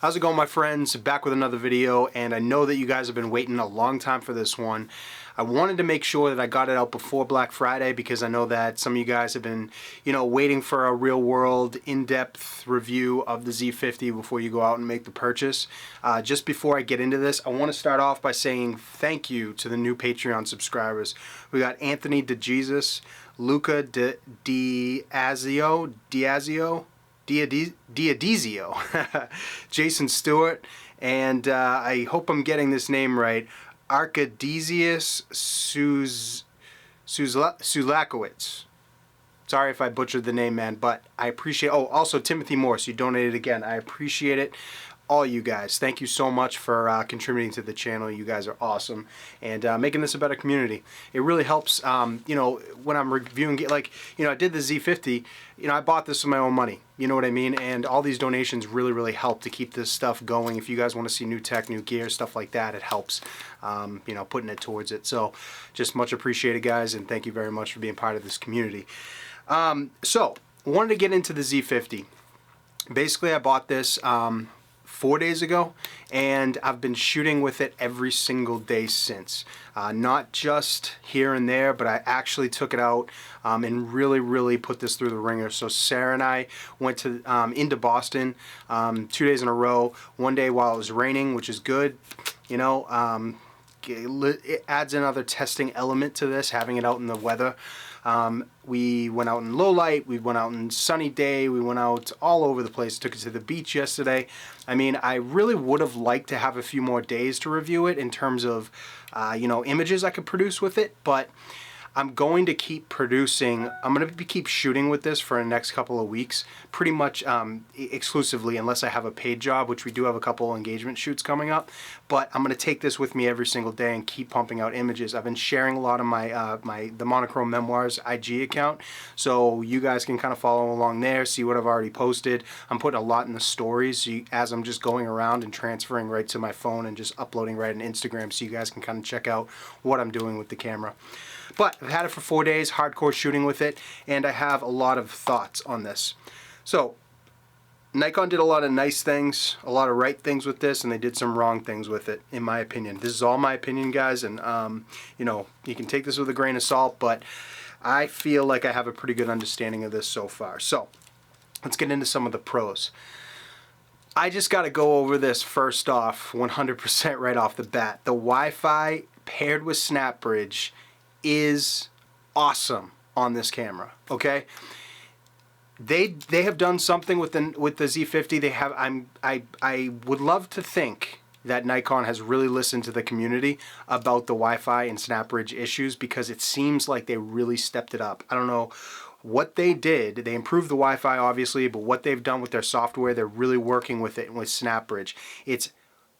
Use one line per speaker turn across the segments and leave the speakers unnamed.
How's it going, my friends? Back with another video, and I know that you guys have been waiting a long time for this one. I wanted to make sure that I got it out before Black Friday because I know that some of you guys have been, waiting for a real world, in-depth review of the Z50 before you go out and make the purchase. Just before I get into this, I want to start off by saying thank you to the new Patreon subscribers. We got Anthony DeJesus, Luca Diazio, Jason Stewart, and I hope I'm getting this name right, Arkadizius Sulakowicz. Sorry if I butchered the name, man, but I appreciate. Oh, also Timothy Morse, you donated again. I appreciate it. All you guys, thank you so much for contributing to the channel. You guys are awesome, and making this a better community. It really helps, when I'm reviewing it. Like, I did the Z50, I bought this with my own money, you know what I mean? And all these donations really help to keep this stuff going. If you guys want to see new tech, new gear, stuff like that, it helps, putting it towards it. So just much appreciated, guys, and thank you very much for being part of this community. So wanted to get into the Z50. Basically, I bought this 4 days ago, and I've been shooting with it every single day since. Not just here and there, but I actually took it out and really put this through the ringer. So Sarah and I went to into Boston 2 days in a row. One day while it was raining, which is good. It adds another testing element to this, having it out in the weather. We went out in low light, we went out in sunny day, we went out all over the place, took it to the beach yesterday. I mean, I really would have liked to have a few more days to review it in terms of, images I could produce with it, but I'm going to keep producing. I'm going to keep shooting with this for the next couple of weeks, pretty much exclusively, unless I have a paid job, which we do have a couple engagement shoots coming up. But I'm going to take this with me every single day and keep pumping out images. I've been sharing a lot of my the Monochrome Memoirs IG account, so you guys can kind of follow along there, see what I've already posted. I'm putting a lot in the stories as I'm just going around and transferring right to my phone and just uploading right on Instagram, so you guys can kind of check out what I'm doing with the camera. But I've had it for 4 days, hardcore shooting with it, and I have a lot of thoughts on this. So, Nikon did a lot of nice things, a lot of right things with this, and they did some wrong things with it, in my opinion. This is all my opinion, guys, and, you can take this with a grain of salt, but I feel like I have a pretty good understanding of this so far. So, let's get into some of the pros. I just got to go over this first off, 100% right off the bat. The Wi-Fi paired with SnapBridge is awesome on this camera. Okay, they have done something with the Z50. They have. I would love to think that Nikon has really listened to the community about the Wi-Fi and SnapBridge issues, because it seems like they really stepped it up. I don't know what they did. They improved the Wi-Fi, obviously, but what they've done with their software, they're really working with it with SnapBridge. It's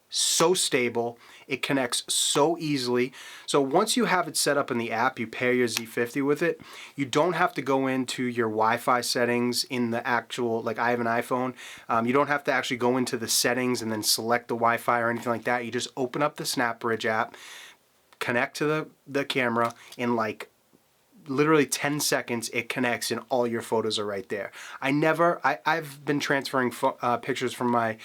so stable, it connects so easily. So once you have it set up in the app, you pair your Z50 with it, you don't have to go into your Wi-Fi settings in the actual, like I have an iPhone, you don't have to actually go into the settings and then select the Wi-Fi or anything like that. You just open up the SnapBridge app, connect to the camera, in like literally 10 seconds it connects and all your photos are right there. I've been transferring pictures from my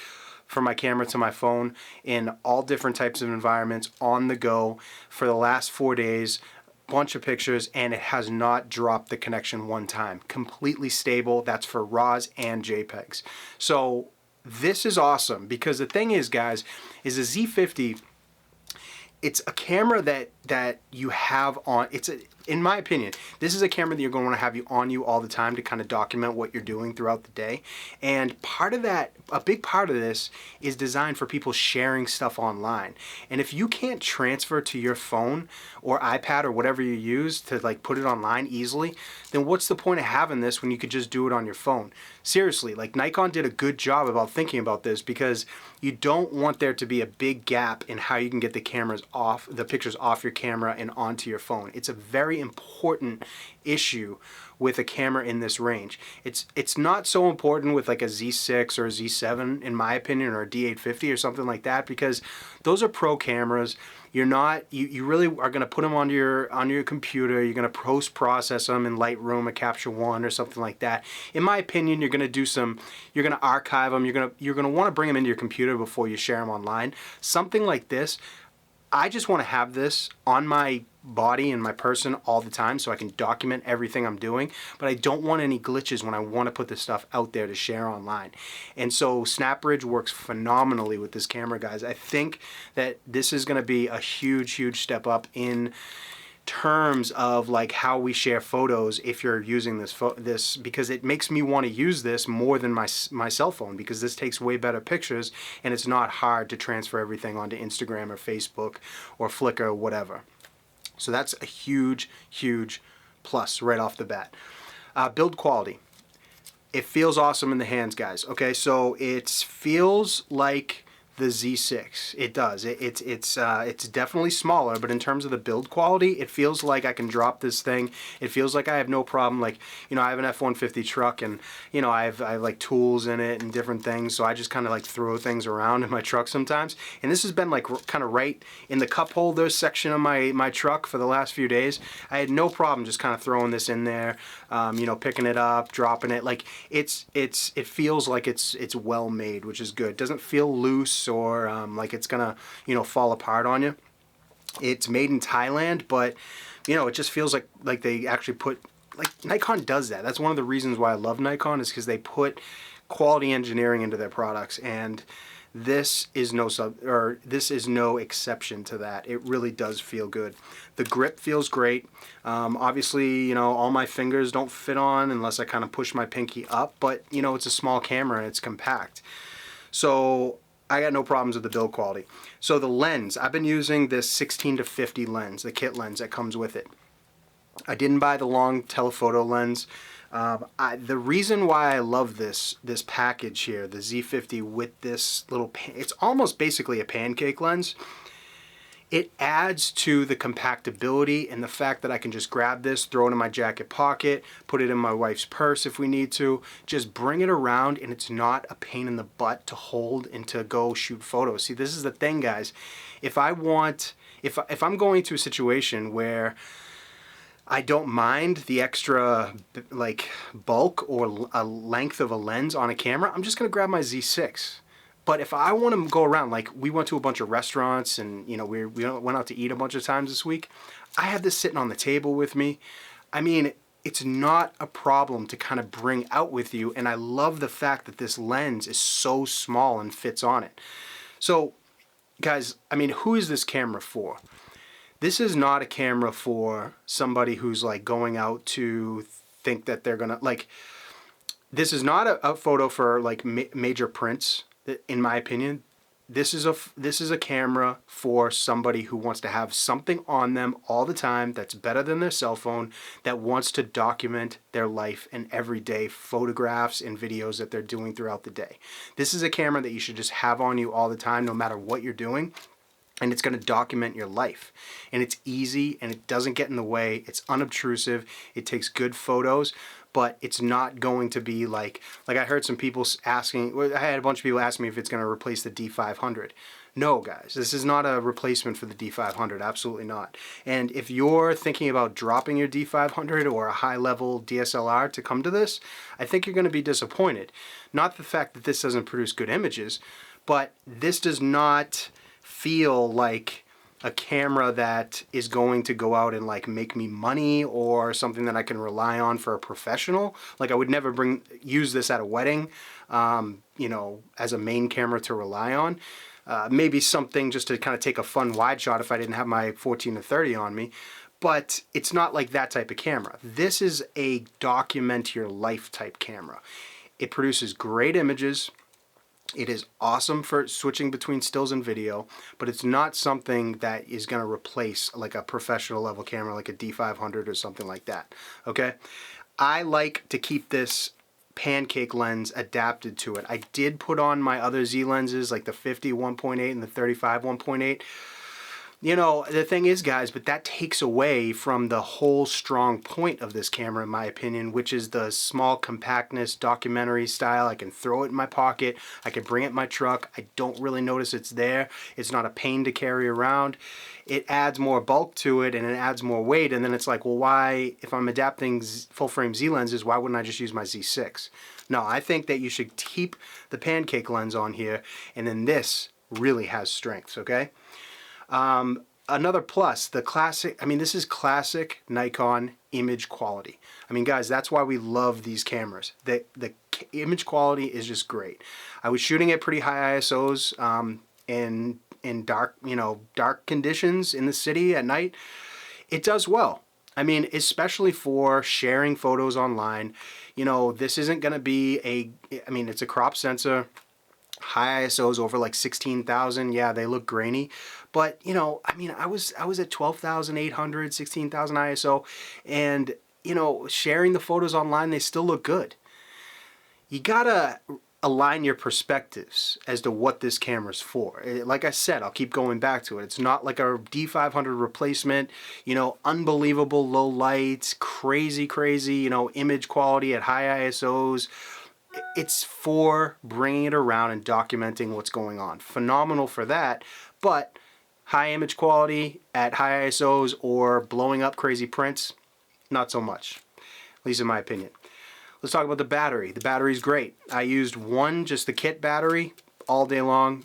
camera to my phone in all different types of environments on the go for the last 4 days, bunch of pictures, and it has not dropped the connection one time. Completely stable. That's for RAWs and JPEGs. So this is awesome, because the thing is, guys, is a Z50, it's a camera that you have on, in my opinion, this is a camera that you're going to want to have on you all the time to kind of document what you're doing throughout the day. And part of that, a big part of this, is designed for people sharing stuff online. And if you can't transfer to your phone or iPad or whatever you use to like put it online easily, then what's the point of having this when you could just do it on your phone? Seriously, like Nikon did a good job about thinking about this, because you don't want there to be a big gap in how you can get the pictures off your camera and onto your phone. It's a very important issue with a camera in this range. It's not so important with like a Z6 or a Z7, in my opinion, or a D850 or something like that, because those are pro cameras. You really are going to put them onto your computer. You're going to post process them in Lightroom or Capture One or something like that. In my opinion, you're going to archive them. You're going to want to bring them into your computer before you share them online. Something like this, I just want to have this on my body and my person all the time so I can document everything I'm doing, but I don't want any glitches when I want to put this stuff out there to share online. And so SnapBridge works phenomenally with this camera, guys. I think that this is going to be a huge step up in terms of like how we share photos if you're using this because it makes me want to use this more than my cell phone, because this takes way better pictures and it's not hard to transfer everything onto Instagram or Facebook or Flickr or whatever. So that's a huge plus right off the bat. Build quality. It feels awesome in the hands, guys. Okay, so it feels like the Z6. It does. It's definitely smaller, but in terms of the build quality, it feels like I can drop this thing. It feels like I have no problem. Like, you know, I have an F-150 truck, and you know, I have like tools in it and different things, so I just kind of like throw things around in my truck sometimes. And this has been like kind of right in the cup holder section of my truck for the last few days. I had no problem just kind of throwing this in there, you know, picking it up, dropping it. Like it feels like it's well made, which is good. It doesn't feel loose or like it's gonna, you know, fall apart on you. It's made in Thailand, but you know, it just feels like they actually put, like Nikon does that. That's one of the reasons why I love Nikon, is because they put quality engineering into their products, and this is no exception to that. It really does feel good. The grip feels great. Obviously, you know, all my fingers don't fit on unless I kind of push my pinky up, but you know, it's a small camera and it's compact. So I got no problems with the build quality. So the lens, I've been using this 16-50 lens, the kit lens that comes with it. I didn't buy the long telephoto lens. The reason why I love this package here, the Z50 with this little, it's almost basically a pancake lens. It adds to the compactability and the fact that I can just grab this, throw it in my jacket pocket, put it in my wife's purse if we need to, just bring it around, and it's not a pain in the butt to hold and to go shoot photos. See, this is the thing, guys. If I'm going to a situation where I don't mind the extra like bulk or a length of a lens on a camera, I'm just gonna grab my Z6. But if I want to go around, like we went to a bunch of restaurants and, you know, we went out to eat a bunch of times this week, I have this sitting on the table with me. I mean, it's not a problem to kind of bring out with you, and I love the fact that this lens is so small and fits on it. So, guys, I mean, who is this camera for? This is not a camera for somebody who's like going out to think that they're gonna, like, this is not a photo for like major prints. In my opinion, this is a camera for somebody who wants to have something on them all the time that's better than their cell phone, that wants to document their life and everyday photographs and videos that they're doing throughout the day. This is a camera that you should just have on you all the time, no matter what you're doing. And it's going to document your life. And it's easy, and it doesn't get in the way. It's unobtrusive. It takes good photos, but it's not going to be like I heard some people asking, I had a bunch of people ask me if it's going to replace the D500. No, guys, this is not a replacement for the D500. Absolutely not. And if you're thinking about dropping your D500 or a high-level DSLR to come to this, I think you're going to be disappointed. Not the fact that this doesn't produce good images, but this does not feel like a camera that is going to go out and like make me money or something that I can rely on for a professional. Like I would never use this at a wedding, you know, as a main camera to rely on. Maybe something just to kind of take a fun wide shot if I didn't have my 14-30 on me. But it's not like that type of camera. This is a document your life type camera. It produces great images. It is awesome for switching between stills and video, but it's not something that is going to replace like a professional level camera like a D500 or something like that, okay? I like to keep this pancake lens adapted to it. I did put on my other Z lenses like the 50 1.8 and the 35 1.8. You know, the thing is, guys, but that takes away from the whole strong point of this camera, in my opinion, which is the small compactness, documentary style. I can throw it in my pocket. I can bring it in my truck. I don't really notice it's there. It's not a pain to carry around. It adds more bulk to it and it adds more weight. And then it's like, well, why, if I'm adapting full frame Z lenses, why wouldn't I just use my Z6? No, I think that you should keep the pancake lens on here, and then this really has strengths, okay? Another plus, the classic, I mean, this is classic Nikon image quality. I mean, guys, that's why we love these cameras. The image quality is just great. I was shooting at pretty high ISOs in dark, you know, dark conditions in the city at night. It does well. I mean, especially for sharing photos online. You know, this isn't going to be I mean, it's a crop sensor. High ISOs over like 16,000. Yeah, they look grainy. But, you know, I mean, I was at 12,800, 16,000 ISO, and, you know, sharing the photos online, they still look good. You gotta align your perspectives as to what this camera's for. Like I said, I'll keep going back to it. It's not like a D500 replacement, you know, unbelievable low lights, crazy, you know, image quality at high ISOs. It's for bringing it around and documenting what's going on. Phenomenal for that, but high image quality at high ISOs or blowing up crazy prints, not so much, at least in my opinion. Let's talk about the battery. The battery's great. I used just the kit battery all day long.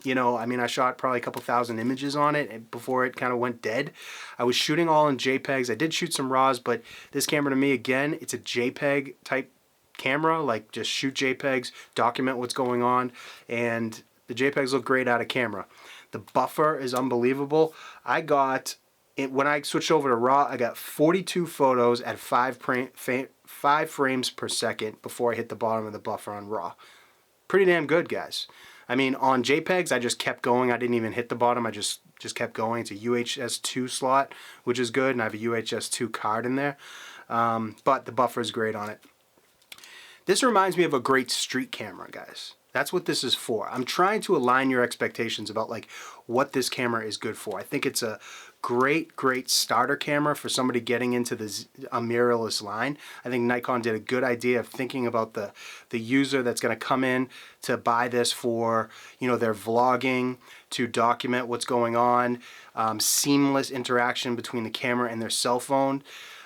You know, I mean, I shot probably a couple thousand images on it before it kind of went dead. I was shooting all in JPEGs. I did shoot some RAWs, but this camera to me, again, it's a JPEG type camera. Like, just shoot JPEGs, document what's going on, and the JPEGs look great out of camera. The buffer is unbelievable. I got it when I switched over to RAW. I got 42 photos at 5 frames per second before I hit the bottom of the buffer on RAW. Pretty damn good, guys. I mean, on JPEGs, I just kept going. I didn't even hit the bottom. I just kept going. It's a UHS-2 slot, which is good, and I have a UHS-2 card in there. But the buffer is great on it. This reminds me of a great street camera, guys. That's what this is for. I'm trying to align your expectations about like what this camera is good for. I think it's a great starter camera for somebody getting into a mirrorless line. I think Nikon did a good idea of thinking about the user that's going to come in to buy this for, you know, their vlogging, to document what's going on, seamless interaction between the camera and their cell phone.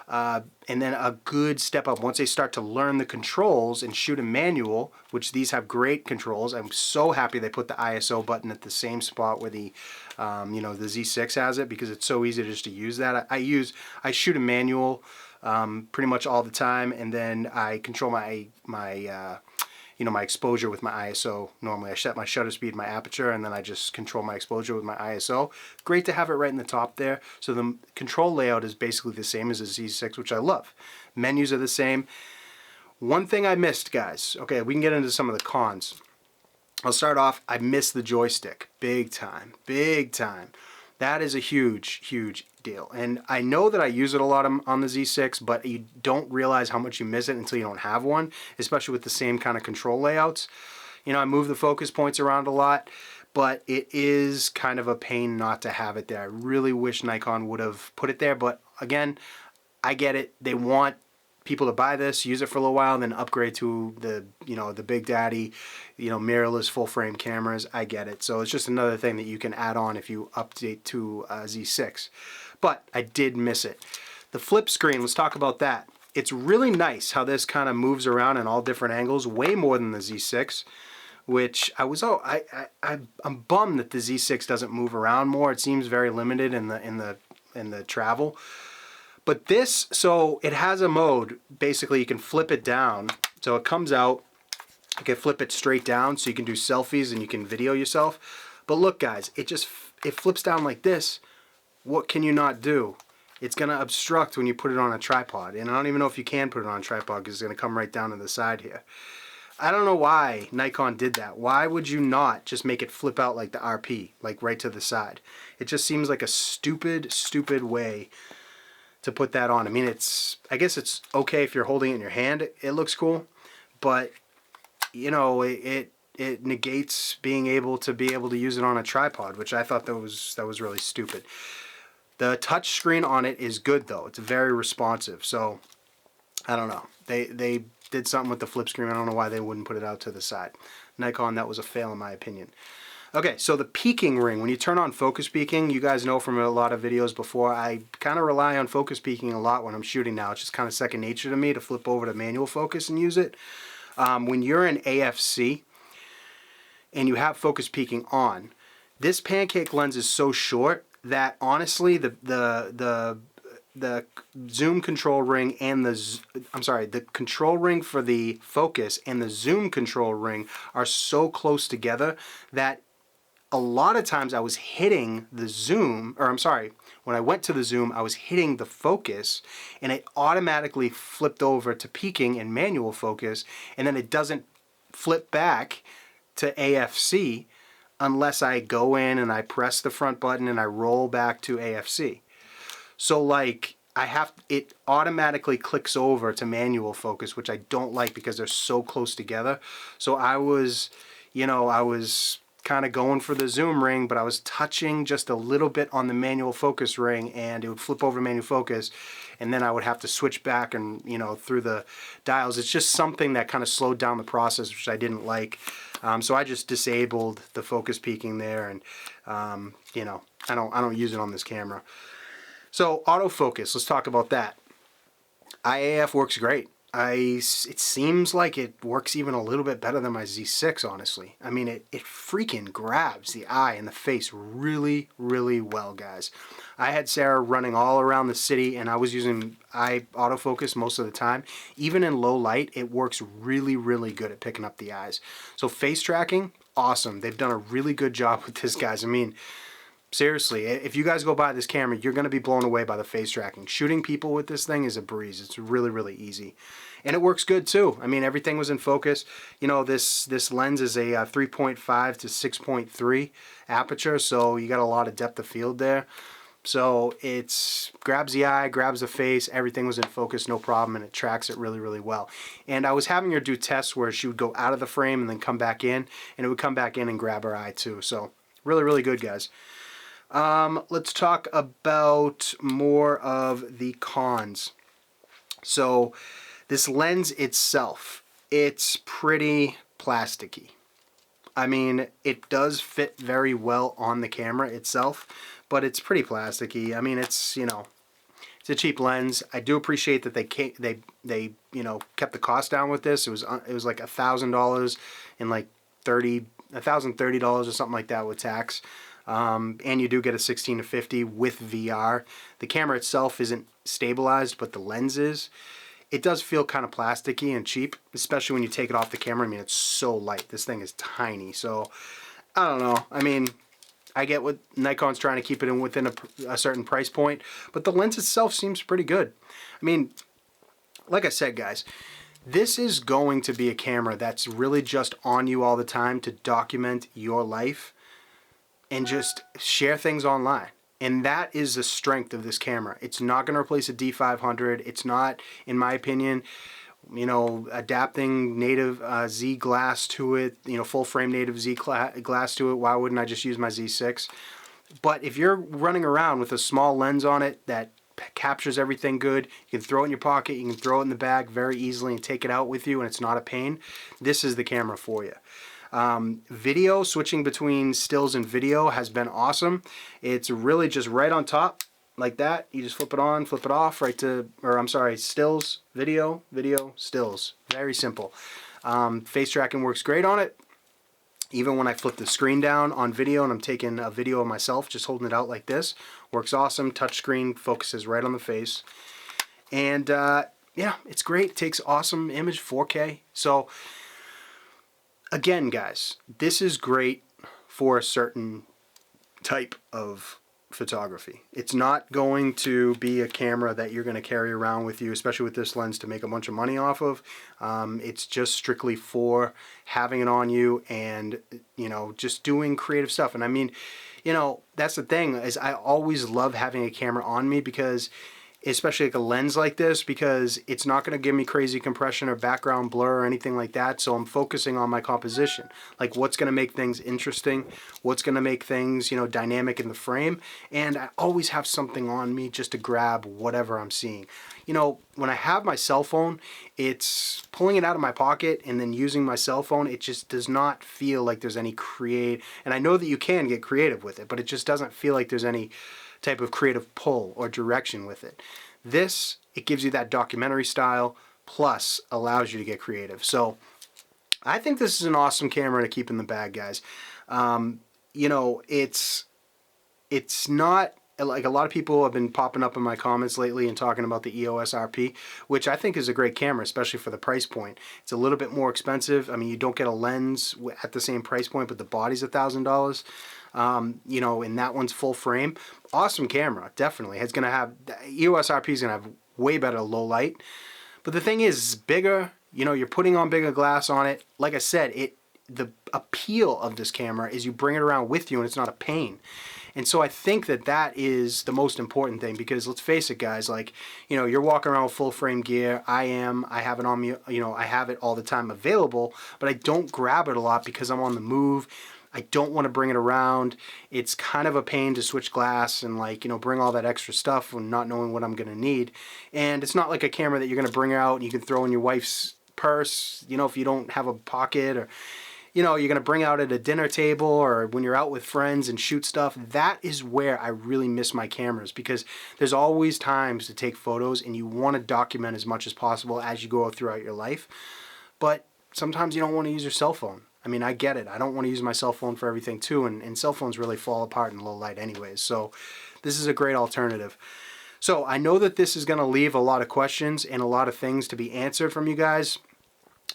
And then a good step up once they start to learn the controls and shoot a manual, which these have great controls. I'm so happy they put the ISO button at the same spot where the you know, the Z6 has it, because it's so easy just to use that. I shoot a manual pretty much all the time, and then I control my you know, my exposure with my ISO. Normally I set my shutter speed, my aperture, and then I just control my exposure with my ISO. Great to have it right in the top there. So the control layout is basically the same as a Z6, which I love. Menus are the same. One thing I missed, guys. Okay, we can get into some of the cons. I'll start off, I missed the joystick. Big time. That is a huge deal. And I know that I use it a lot on the Z6, but you don't realize how much you miss it until you don't have one, especially with the same kind of control layouts. You know, I move the focus points around a lot, but it is kind of a pain not to have it there. I really wish Nikon would have put it there, but again, I get it. They want people to buy this, use it for a little while, and then upgrade to the, you know, the Big Daddy, you know, mirrorless full frame cameras. I get it. So it's just another thing that you can add on if you update to Z6. But I did miss it. The flip screen, let's talk about that. It's really nice how this kind of moves around in all different angles, way more than the Z6, which I'm bummed that the Z6 doesn't move around more. It seems very limited in the travel. But this, so it has a mode, basically you can flip it down. So it comes out, you can flip it straight down so you can do selfies and you can video yourself. But look, guys, it flips down like this. What can you not do? It's going to obstruct when you put it on a tripod. And I don't even know if you can put it on a tripod because it's going to come right down to the side here. I don't know why Nikon did that. Why would you not just make it flip out like the RP, like right to the side? It just seems like a stupid way to put that on. I mean, I guess it's okay if you're holding it in your hand. It looks cool, but you know, it it negates being able to use it on a tripod, which I thought that was really stupid. The touch screen on it is good though. It's very responsive. So I don't know. They did something with the flip screen. I don't know why they wouldn't put it out to the side. Nikon, that was a fail in my opinion. Okay, so the peaking ring, when you turn on focus peaking, you guys know from a lot of videos before, I kind of rely on focus peaking a lot when I'm shooting now. It's just kind of second nature to me to flip over to manual focus and use it. When you're in AFC and you have focus peaking on, this pancake lens is so short that honestly the zoom control ring and the control ring for the focus and the zoom control ring are so close together that a lot of times I was hitting the zoom, or I'm sorry, when I went to the zoom, I was hitting the focus and it automatically flipped over to peaking and manual focus, and then it doesn't flip back to AFC unless I go in and I press the front button and I roll back to AFC. So like it automatically clicks over to manual focus, which I don't like because they're so close together. So I was kind of going for the zoom ring, but I was touching just a little bit on the manual focus ring and it would flip over to manual focus, and then I would have to switch back and through the dials. It's just something that kind of slowed down the process, which I didn't like. So I just disabled the focus peaking there, and I don't use it on this camera. So autofocus, let's talk about that. IAF works great. It seems like it works even a little bit better than my Z6, honestly. I mean, it freaking grabs the eye and the face really, really well, guys. I had Sarah running all around the city, and I was using autofocus most of the time. Even in low light, it works really, really good at picking up the eyes. So face tracking, awesome. They've done a really good job with this, guys. I mean, seriously, if you guys go buy this camera, you're going to be blown away by the face tracking. Shooting people with this thing is a breeze. It's really, really easy. And it works good too. I mean, everything was in focus. This lens is a 3.5 to 6.3 aperture, so you got a lot of depth of field there. So it grabs the eye, grabs the face, everything was in focus, no problem, and it tracks it really, really well. And I was having her do tests where she would go out of the frame and then come back in, and it would come back in and grab her eye too. So really, really good, guys. Let's talk about more of the cons. So this lens itself, it's pretty plasticky. I mean, it does fit very well on the camera itself, but it's pretty plasticky. I mean, it's it's a cheap lens. I do appreciate that they kept the cost down with this. It was like $1,000 and like $1,030 or something like that with tax. And you do get a 16 to 50 with VR. The camera itself isn't stabilized, but the lens is. It does feel kind of plasticky and cheap, especially when you take it off the camera. I mean, it's so light. This thing is tiny. So, I don't know. I mean, I get what Nikon's trying to keep it within a certain price point, but the lens itself seems pretty good. I mean, like I said, guys, this is going to be a camera that's really just on you all the time to document your life and just share things online. And that is the strength of this camera. It's not going to replace a D500. It's not, in my opinion, adapting native Z glass to it, full frame native Z glass to it. Why wouldn't I just use my Z6? But if you're running around with a small lens on it that captures everything good, you can throw it in your pocket, you can throw it in the bag very easily and take it out with you, and it's not a pain, this is the camera for you. Video, switching between stills and video has been awesome. It's really just right on top like that. You just flip it on, flip it off, stills, video, stills. Very simple. Face tracking works great on it. Even when I flip the screen down on video and I'm taking a video of myself, just holding it out like this, works awesome. Touchscreen focuses right on the face. And yeah, it's great. It takes awesome image, 4K. So again, guys, this is great for a certain type of photography. It's not going to be a camera that you're going to carry around with you, especially with this lens, to make a bunch of money off of. It's just strictly for having it on you and, just doing creative stuff. And I mean, that's the thing, is I always love having a camera on me because especially like a lens like this, because it's not going to give me crazy compression or background blur or anything like that. So I'm focusing on my composition, like what's going to make things interesting, what's going to make things, you know, dynamic in the frame. And I always have something on me just to grab whatever I'm seeing. You know, when I have my cell phone, it's pulling it out of my pocket and then using my cell phone. It just does not feel like there's any and I know that you can get creative with it, but it just doesn't feel like there's any type of creative pull or direction with it. This, it gives you that documentary style, plus allows you to get creative. So I think this is an awesome camera to keep in the bag, guys. You know, it's not like, a lot of people have been popping up in my comments lately and talking about the EOS RP, which I think is a great camera, especially for the price point. It's a little bit more expensive. I mean, you don't get a lens at the same price point, but the body's $1,000. You know, and that one's full frame. Awesome camera, definitely. It's gonna have, EOS RP is gonna have way better low light. But the thing is, it's bigger. You know, you're putting on bigger glass on it. Like I said, the appeal of this camera is you bring it around with you and it's not a pain. And so I think that that is the most important thing, because let's face it, guys, like, you know, you're walking around with full frame gear. I have it on me, you know, I have it all the time available, but I don't grab it a lot because I'm on the move. I don't want to bring it around. It's kind of a pain to switch glass and, like, you know, bring all that extra stuff when not knowing what I'm going to need. And it's not like a camera that you're going to bring out and you can throw in your wife's purse, you know, if you don't have a pocket, or, you know, you're going to bring out at a dinner table or when you're out with friends and shoot stuff. That is where I really miss my cameras, because there's always times to take photos and you want to document as much as possible as you go throughout your life. But sometimes you don't want to use your cell phone. I mean, I get it. I don't want to use my cell phone for everything too, and cell phones really fall apart in low light anyways. So this is a great alternative. So I know that this is going to leave a lot of questions and a lot of things to be answered from you guys.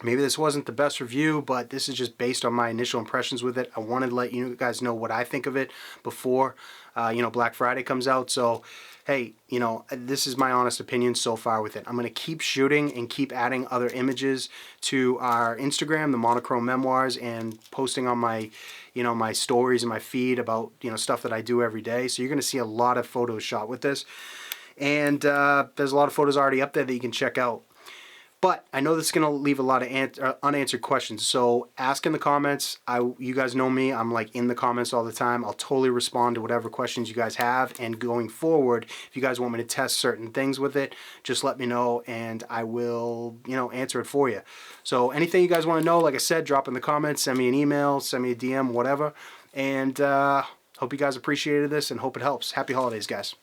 Maybe this wasn't the best review, but this is just based on my initial impressions with it. I wanted to let you guys know what I think of it before, you know, Black Friday comes out. So, hey, you know, this is my honest opinion so far with it. I'm going to keep shooting and keep adding other images to our Instagram, the Monochrome Memoirs, and posting on my, you know, my stories and my feed about, you know, stuff that I do every day. So you're going to see a lot of photos shot with this. And there's a lot of photos already up there that you can check out. But I know this is going to leave a lot of unanswered questions, so ask in the comments. You guys know me, I'm like in the comments all the time. I'll totally respond to whatever questions you guys have, and going forward, if you guys want me to test certain things with it, just let me know and I will, you know, answer it for you. So anything you guys want to know, like I said, drop in the comments, send me an email, send me a DM, whatever. And hope you guys appreciated this and hope it helps. Happy holidays, guys.